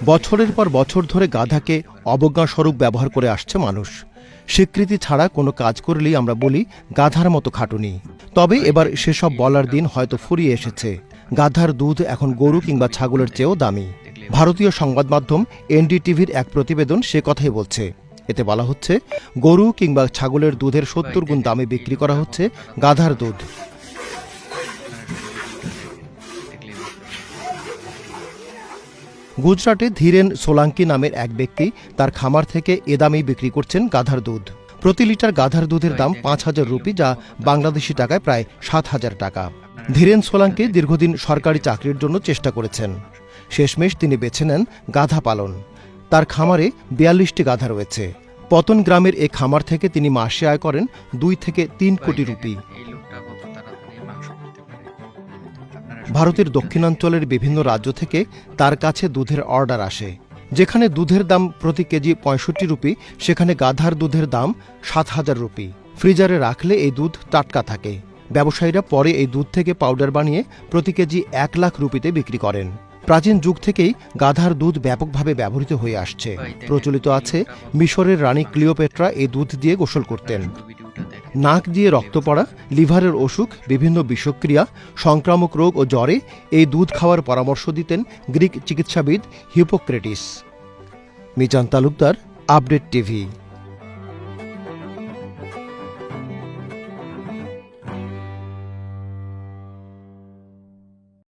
বছরের পর বছর ধরে গাধাকে অবজ্ঞাস্বরূপ ব্যবহার করে আসছে মানুষ। স্বীকৃতি ছাড়া কোনো কাজ করলেই আমরা বলি গাধার মতো খাটুনি। তবে এবার সেসব বলার দিন হয়তো ফুরিয়ে এসেছে। গাধার দুধ এখন গরু কিংবা ছাগলের চেয়েও দামি। ভারতীয় সংবাদ মাধ্যম এনডিটিভির এক প্রতিবেদন সে কথাই বলছে। এতে বলা হচ্ছে, গরু কিংবা ছাগলের দুধের ৭০ গুণ দামে বিক্রি করা হচ্ছে গাধার দুধ। গুজরাটে ধীরেন সোলাঙ্কি নামের এক ব্যক্তি তার খামার থেকে এ দামেই বিক্রি করছেন গাধার দুধ। প্রতি লিটার গাধার দুধের দাম ৫,০০০ রুপি, যা বাংলাদেশি টাকায় প্রায় ৭,০০০ টাকা। ধীরেন সোলাঙ্কি দীর্ঘদিন সরকারি চাকরির জন্য চেষ্টা করেছেন। শেষমেশ তিনি বেছে নেন গাধা পালন। তার খামারে ৪২টি গাধা রয়েছে। পতন গ্রামের এই খামার থেকে তিনি মাসে আয় করেন ২ থেকে ৩ কোটি রুপি। ভারতের দক্ষিণাঞ্চলের বিভিন্ন রাজ্য থেকে তার কাছে দুধের অর্ডার আসে। যেখানে দুধের দাম প্রতি কেজি ৬৫ রুপি, সেখানে গাধার দুধের দাম ৭,০০০ রুপি। ফ্রিজারে রাখলে এই দুধ টাটকা থাকে। ব্যবসায়ীরা পরে এই দুধ থেকে পাউডার বানিয়ে প্রতি কেজি ১,০০,০০০ রুপিতে বিক্রি করেন। প্রাচীন যুগ থেকেই গাধার দুধ ব্যাপকভাবে ব্যবহৃত হয়ে আসছে। প্রচলিত আছে, মিশরের রানী ক্লিওপেট্রা এই দুধ দিয়ে গোসল করতেন। নাক দিয়ে রক্ত পড়া, লিভারের অসুখ, বিভিন্ন বিষক্রিয়া, সংক্রামক রোগ ও জ্বরে এই দুধ খাওয়ার পরামর্শ দিতেন গ্রিক চিকিৎসাবিদ Hippocrates. Mizan Talukdar, update TV.